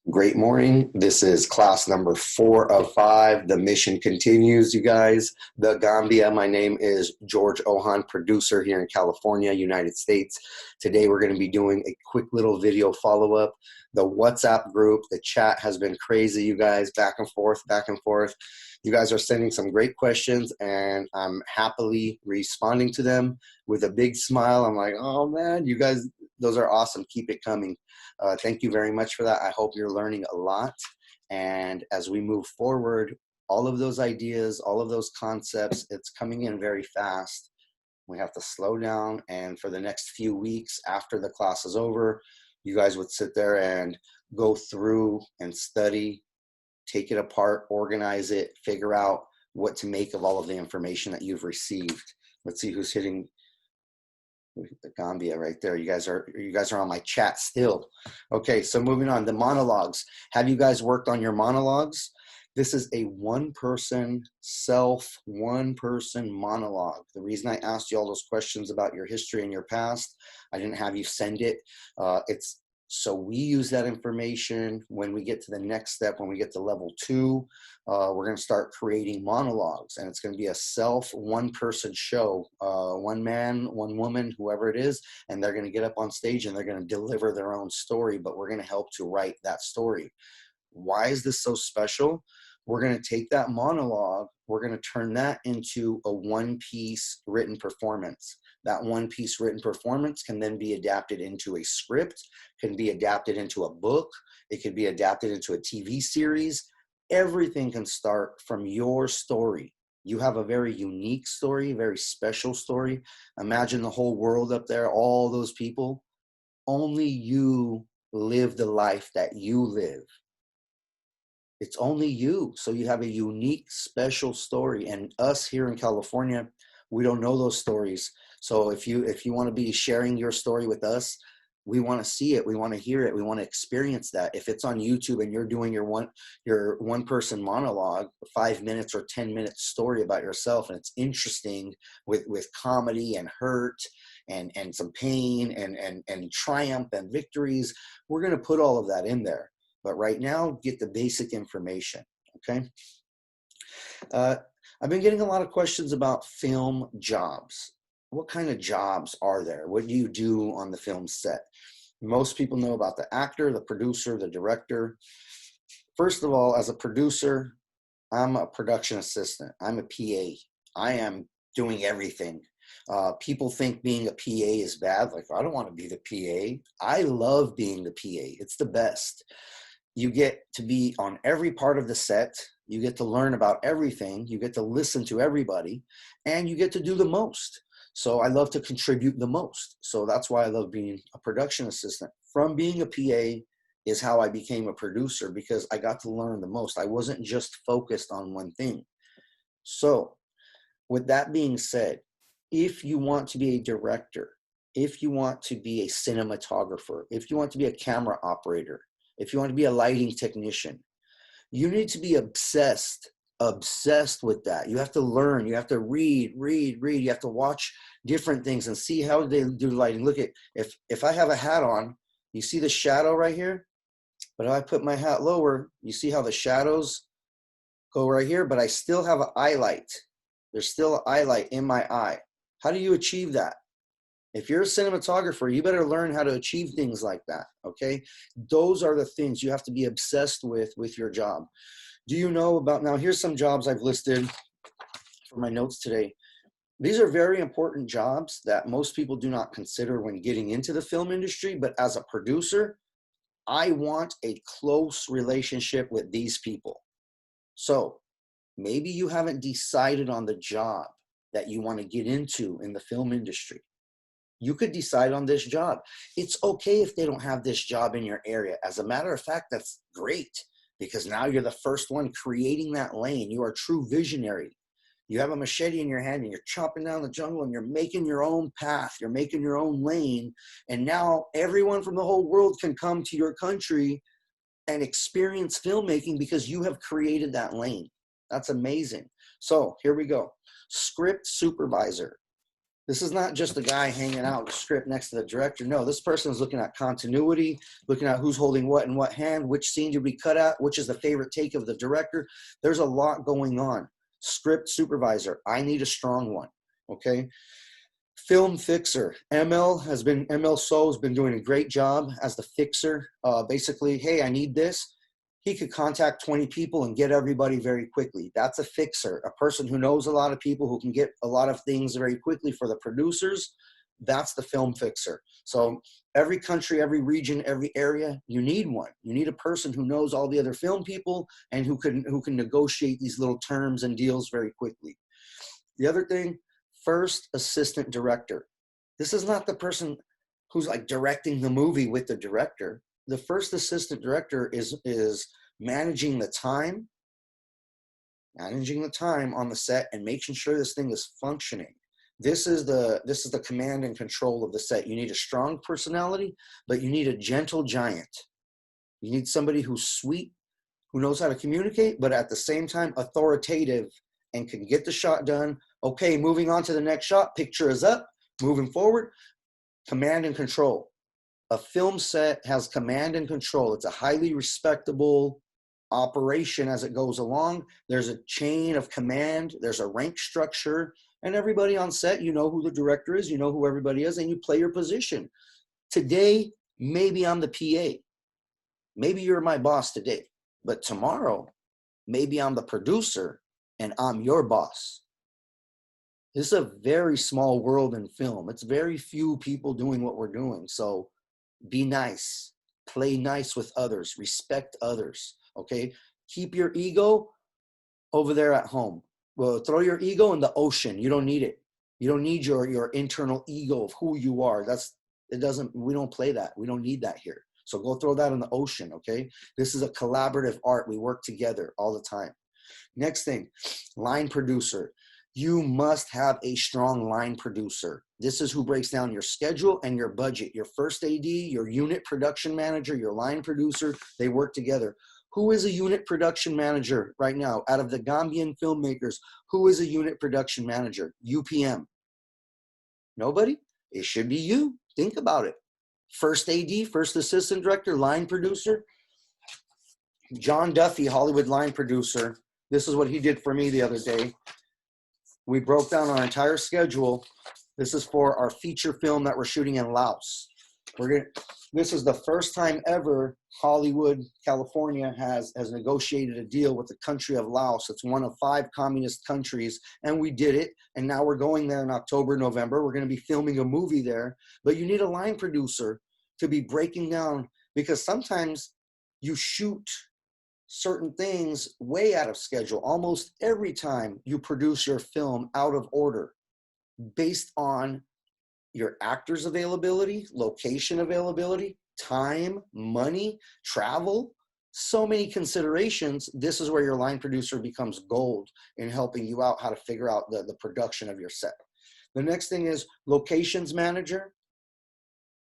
Great morning. This is class number 4 of 5. The mission continues, you guys. The Gambia. My name is George Ohan, producer here in California, United States. Today we're going to be doing a quick little video follow-up. The WhatsApp group, the chat has been crazy, you guys, back and forth, back and forth. You guys are sending some great questions, and I'm happily responding to them with a big smile. I'm like, oh man, you guys, those are awesome. Keep it coming. Thank you very much for that. I hope you're learning a lot. And as we move forward, all of those ideas, all of those concepts, it's coming in very fast. We have to slow down. And for the next few weeks after the class is over, you guys would sit there and go through and study, take it apart, organize it, figure out what to make of all of the information that you've received. Let's see who's hitting the Gambia right there. You guys are on my chat still. Okay, so moving on, the monologues. Have you guys worked on your monologues? This is a one-person monologue. The reason I asked you all those questions about your history and your past, I didn't have you send it. So we use that information when we get to the next step, when we get to level 2, we're going to start creating monologues, and it's going to be a one-person show, one man, one woman, whoever it is, and they're going to get up on stage and they're going to deliver their own story, but we're going to help to write that story. Why is this so special? We're going to take that monologue, we're going to turn that into a one-piece written performance. That one-piece written performance can then be adapted into a script, can be adapted into a book, it could be adapted into a TV series. Everything can start from your story. You have a very unique story, very special story. Imagine the whole world up there, all those people. Only you live the life that you live. It's only you. So you have a unique, special story. And us here in California, we don't know those stories. So if you want to be sharing your story with us, we want to see it. We want to hear it. We want to experience that. If it's on YouTube and you're doing your one person monologue, 5 minutes or 10 minute story about yourself, and it's interesting with comedy and hurt and some pain and triumph and victories, we're going to put all of that in there. But right now, get the basic information, okay? I've been getting a lot of questions about film jobs. What kind of jobs are there? What do you do on the film set? Most people know about the actor, the producer, the director. First of all, as a producer, I'm a production assistant. I'm a PA. I am doing everything. People think being a PA is bad. Like, I don't want to be the PA. I love being the PA. It's the best. You get to be on every part of the set. You get to learn about everything. You get to listen to everybody, and you get to do the most. So I love to contribute the most. So that's why I love being a production assistant. From being a PA is how I became a producer, because I got to learn the most. I wasn't just focused on one thing. So with that being said, if you want to be a director, if you want to be a cinematographer, if you want to be a camera operator, if you want to be a lighting technician, you need to be obsessed with that. You have to learn, you have to read, you have to watch different things and see how they do lighting. Look at, if I have a hat on, you see the shadow right here? But if I put my hat lower, you see how the shadows go right here, but I still have an eye light. There's still an eye light in my eye. How do you achieve that? If you're a cinematographer, you better learn how to achieve things like that, okay? Those are the things you have to be obsessed with your job. Do you know about, now here's some jobs I've listed for my notes today. These are very important jobs that most people do not consider when getting into the film industry, but as a producer, I want a close relationship with these people. So maybe you haven't decided on the job that you want to get into in the film industry. You could decide on this job. It's okay if they don't have this job in your area. As a matter of fact, that's great, because now you're the first one creating that lane. You are a true visionary. You have a machete in your hand and you're chopping down the jungle and you're making your own path. You're making your own lane. And now everyone from the whole world can come to your country and experience filmmaking because you have created that lane. That's amazing. So here we go. Script supervisor. This is not just a guy hanging out with a script next to the director. No, this person is looking at continuity, looking at who's holding what in what hand, which scene did we cut out, which is the favorite take of the director. There's a lot going on. Script supervisor, I need a strong one, okay? Film fixer, ML So has been doing a great job as the fixer. Basically, hey, I need this. He could contact 20 people and get everybody very quickly. That's a fixer, a person who knows a lot of people, who can get a lot of things very quickly for the producers. That's the film fixer. So every country, every region, every area, you need one. You need a person who knows all the other film people and who can negotiate these little terms and deals very quickly. The other thing, first assistant director. This is not the person who's like directing the movie with the director. The first assistant director is managing the time on the set and making sure this thing is functioning. This is the command and control of the set. You need a strong personality, but you need a gentle giant. You need somebody who's sweet, who knows how to communicate, but at the same time authoritative and can get the shot done. Okay, moving on to the next shot. Picture is up, moving forward. Command and control. A film set has command and control. It's a highly respectable operation as it goes along. There's a chain of command. There's a rank structure. And everybody on set, you know who the director is, you know who everybody is, and you play your position. Today, maybe I'm the PA. Maybe you're my boss today. But tomorrow, maybe I'm the producer and I'm your boss. This is a very small world in film. It's very few people doing what we're doing. So be nice, play nice with others, respect others, okay? Keep your ego over there at home. Well, throw your ego in the ocean. You don't need it. You don't need your internal ego of who you are. We don't play that. We don't need that here. So go throw that in the ocean, okay? This is a collaborative art. We work together all the time. Next thing, line producer. You must have a strong line producer. This is who breaks down your schedule and your budget. Your first AD, your unit production manager, your line producer, they work together. Who is a unit production manager right now? Out of the Gambian filmmakers, who is a unit production manager? UPM. Nobody? It should be you. Think about it. First AD, first assistant director, line producer. John Duffy, Hollywood line producer. This is what he did for me the other day. We broke down our entire schedule. This is for our feature film that we're shooting in Laos. This is the first time ever Hollywood, California has negotiated a deal with the country of Laos. It's one of 5 communist countries, and we did it. And now we're going there in October, November. We're going to be filming a movie there. But you need a line producer to be breaking down, because sometimes you shoot certain things way out of schedule. Almost every time you produce your film out of order based on your actors' availability, location availability, time, money, travel, so many considerations. This is where your line producer becomes gold in helping you out how to figure out the production of your set. The next thing is locations manager.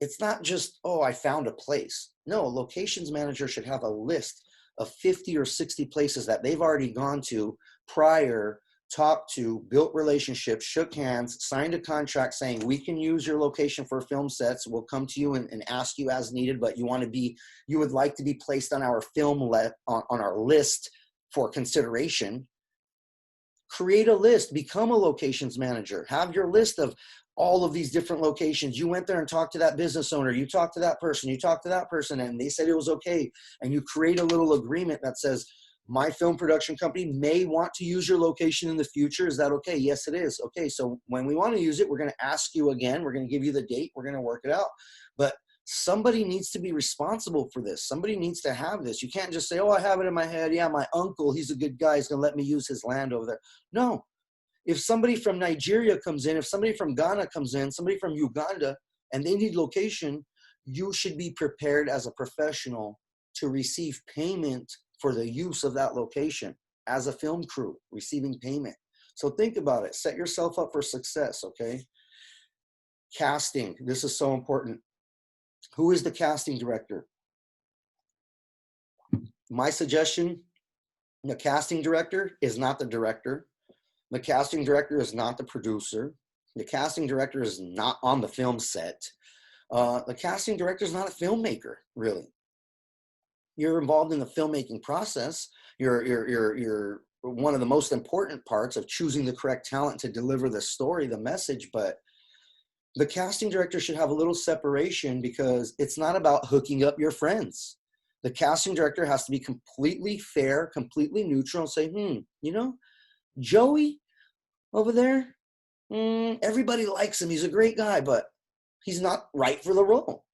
It's not just, oh, I found a place. No, a locations manager should have a list of 50 or 60 places that they've already gone to prior, talked to, built relationships, shook hands, signed a contract saying, we can use your location for film sets. We'll come to you and ask you as needed, but you would like to be placed on our on our list for consideration. Create a list, become a locations manager, have your list of all of these different locations. You went there and talked to that business owner, you talked to that person, you talked to that person, and they said it was okay. And you create a little agreement that says, my film production company may want to use your location in the future. Is that okay? Yes, it is. Okay, so when we want to use it, we're going to ask you again. We're going to give you the date. We're going to work it out. But somebody needs to be responsible for this. Somebody needs to have this. You can't just say, oh, I have it in my head. Yeah, my uncle, he's a good guy. He's going to let me use his land over there. No. If somebody from Nigeria comes in, if somebody from Ghana comes in, somebody from Uganda, and they need location, you should be prepared as a professional to receive payment for the use of that location as a film crew, receiving payment. So think about it. Set yourself up for success, okay? Casting. This is so important. Who is the casting director? My suggestion, the casting director is not the director. The casting director is not the producer. The casting director is not on the film set. The casting director is not a filmmaker, really. You're involved in the filmmaking process. You're one of the most important parts of choosing the correct talent to deliver the story, the message, but the casting director should have a little separation because it's not about hooking up your friends. The casting director has to be completely fair, completely neutral, and say, you know, Joey over there, everybody likes him. He's a great guy, but he's not right for the role.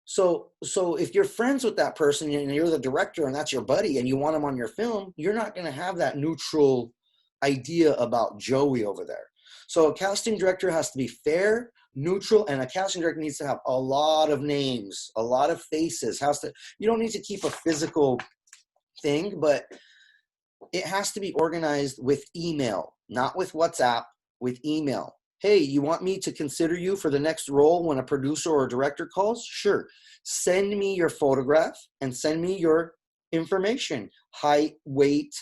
So if you're friends with that person and you're the director and that's your buddy and you want him on your film, you're not going to have that neutral idea about Joey over there. So a casting director has to be fair, neutral, and a casting director needs to have a lot of names, a lot of faces. You don't need to keep a physical thing, but it has to be organized with email, not with WhatsApp, with email. Hey, you want me to consider you for the next role when a producer or a director calls? Sure. Send me your photograph and send me your information, height, weight,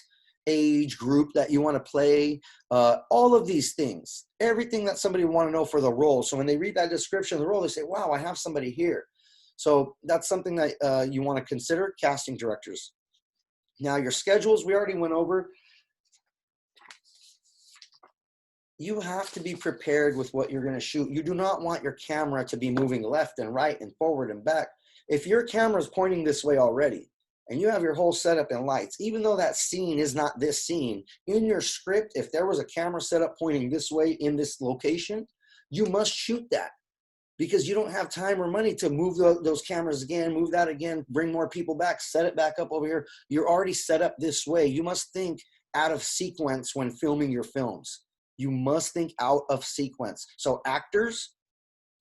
age, group that you want to play, all of these things, everything that somebody would want to know for the role. So when they read that description of the role, they say, wow, I have somebody here. So that's something that you want to consider, casting directors. Now your schedules, we already went over. You have to be prepared with what you're going to shoot. You do not want your camera to be moving left and right and forward and back. If your camera is pointing this way already and you have your whole setup in lights, even though that scene is not this scene, in your script, if there was a camera setup pointing this way in this location, you must shoot that because you don't have time or money to move those cameras again, move that again, bring more people back, set it back up over here. You're already set up this way. You must think out of sequence when filming your films. You must think out of sequence. So actors,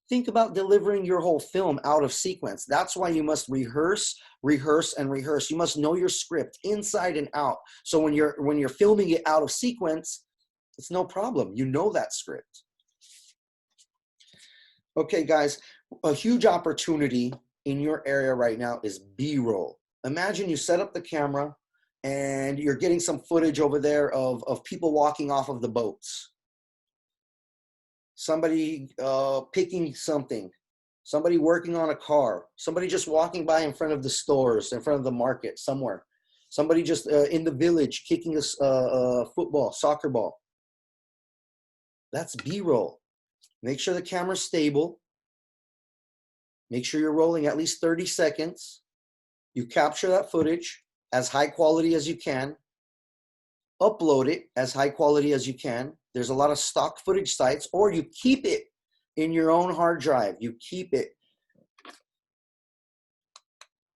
think about delivering your whole film out of sequence. That's why you must rehearse, rehearse, and rehearse. You must know your script inside and out. So when you're filming it out of sequence, it's no problem. You know that script. Okay, guys, a huge opportunity in your area right now is B-roll. Imagine you set up the camera and you're getting some footage over there of people walking off of the boats. Somebody picking something, somebody working on a car, somebody just walking by in front of the stores, in front of the market somewhere, somebody just in the village kicking a football, soccer ball. That's B-roll. Make sure the camera's stable. Make sure you're rolling at least 30 seconds. You capture that footage as high quality as you can. Upload it as high quality as you can. There's a lot of stock footage sites, or you keep it in your own hard drive. You keep it.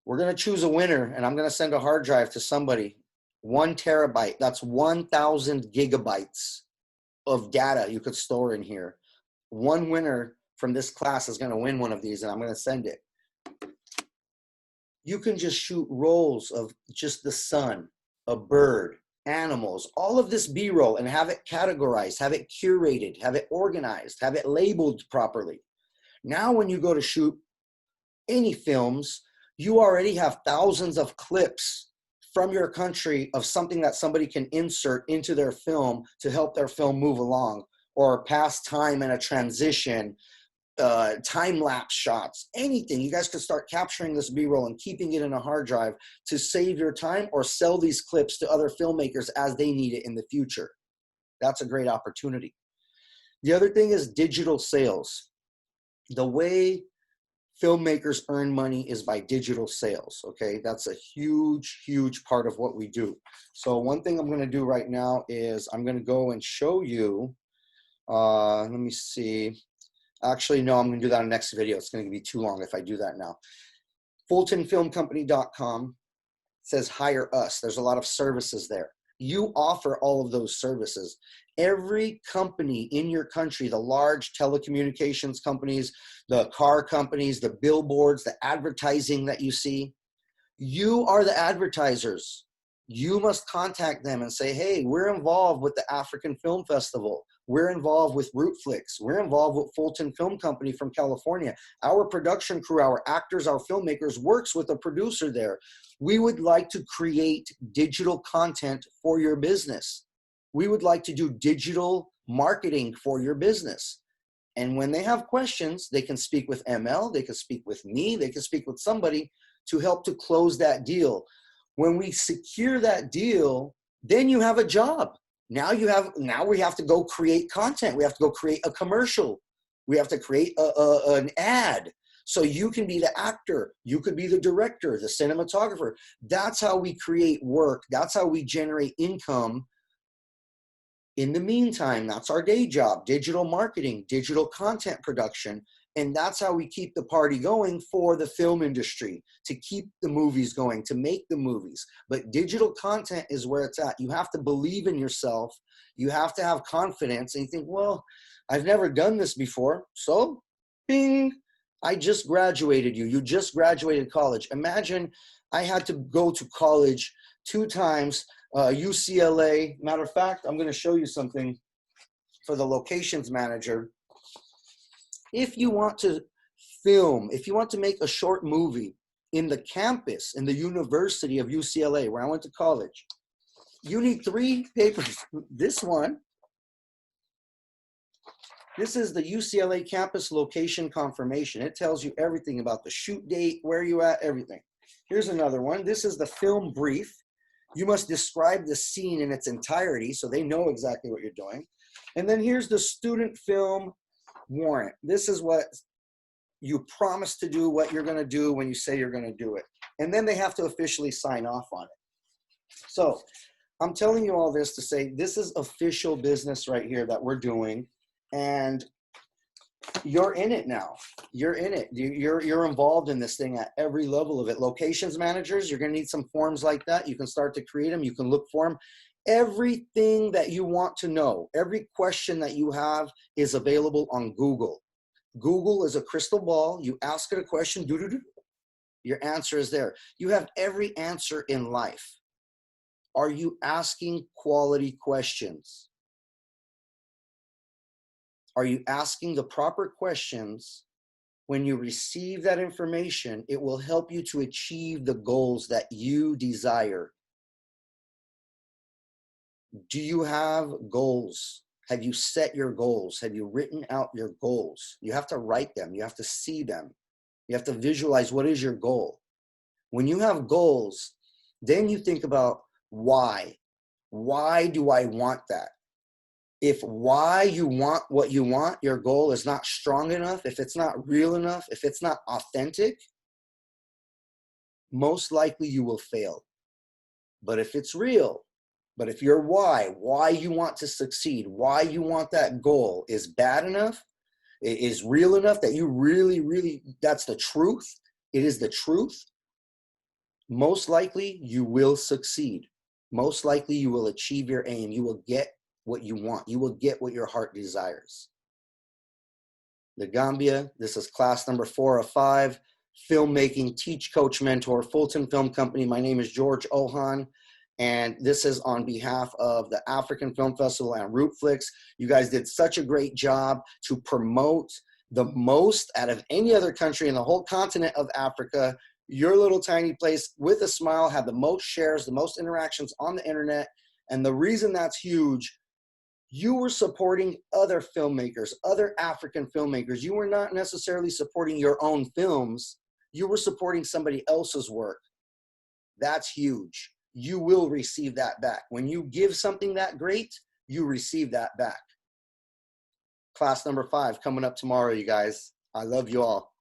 We're going to choose a winner, and I'm going to send a hard drive to somebody. 1 terabyte. That's 1,000 gigabytes of data you could store in here. One winner from this class is going to win one of these, and I'm going to send it. You can just shoot rolls of just the sun, a bird, animals, all of this B-roll, and have it categorized, have it curated, have it organized, have it labeled properly. Now when you go to shoot any films, you already have thousands of clips from your country of something that somebody can insert into their film to help their film move along, or pass time in a transition, time-lapse shots, anything. You guys could start capturing this B-roll and keeping it in a hard drive to save your time or sell these clips to other filmmakers as they need it in the future. That's a great opportunity. The other thing is digital sales. The way filmmakers earn money is by digital sales, okay? That's a huge, huge part of what we do. So one thing I'm going to do right now is I'm going to go and show you, let me see. Actually, no, I'm going to do that in the next video. It's going to be too long if I do that now. FultonFilmCompany.com says hire us. There's a lot of services there. You offer all of those services. Every company in your country, the large telecommunications companies, the car companies, the billboards, the advertising that you see, you are the advertisers. You must contact them and say, hey, we're involved with the African Film Festival. We're involved with Rootflix. We're involved with Fulton Film Company from California. Our production crew, our actors, our filmmakers works with a producer there. We would like to create digital content for your business. We would like to do digital marketing for your business. And when they have questions, they can speak with ML, they can speak with me, they can speak with somebody to help to close that deal. When we secure that deal, then you have a job. Now we have to go create content. We have to go create a commercial. We have to create an ad. So you can be the actor, you could be the director, the cinematographer. That's how we create work. That's how we generate income. In the meantime, that's our day job, digital marketing, digital content production. And that's how we keep the party going for the film industry, to keep the movies going, to make the movies. But digital content is where it's at. You have to believe in yourself. You have to have confidence. And you think, well, I've never done this before. So, bing, I just graduated you. You just graduated college. Imagine I had to go to college 2 times, UCLA. Matter of fact, I'm going to show you something for the locations manager. If you want to film, if you want to make a short movie in the campus, in the University of UCLA, where I went to college, you need 3 papers. This one, this is the UCLA campus location confirmation. It tells you everything about the shoot date, where you at, everything. Here's another one. This is the film brief. You must describe the scene in its entirety so they know exactly what you're doing. And then here's the student film warrant. This is what you promise to do, what you're going to do when you say you're going to do it. And then they have to officially sign off on it. So I'm telling you all this to say this is official business right here that we're doing. And you're in it now. You're in it. You're involved in this thing at every level of it. Locations managers, you're going to need some forms like that. You can start to create them. You can look for them. Everything that you want to know, every question that you have is available on Google. Google is a crystal ball. You ask it a question, your answer is there. You have every answer in life. Are you asking quality questions? Are you asking the proper questions? When you receive that information, it will help you to achieve the goals that you desire. Do you have goals? Have you set your goals? Have you written out your goals? You have to write them. You have to see them. You have to visualize what is your goal. When you have goals, then you think about why. Why do I want that? If why you want what you want, your goal is not strong enough, if it's not real enough, if it's not authentic, most likely you will fail. But if it's real, but if your why you want to succeed, why you want that goal is bad enough, it is real enough that you really, that's the truth, it is the truth, most likely you will succeed. Most likely you will achieve your aim. You will get what you want. You will get what your heart desires. The Gambia, this is class number 4 of 5, filmmaking, teach, coach, mentor, Fulton Film Company. My name is George Ohan, and this is on behalf of the African Film Festival and Rootflix. You guys did such a great job to promote the most out of any other country in the whole continent of Africa. Your little tiny place with a smile had the most shares, the most interactions on the internet. And the reason that's huge, you were supporting other filmmakers, other African filmmakers. You were not necessarily supporting your own films. You were supporting somebody else's work. That's huge. You will receive that back. When you give something that great, you receive that back. Class number 5 coming up tomorrow, you guys. I love you all.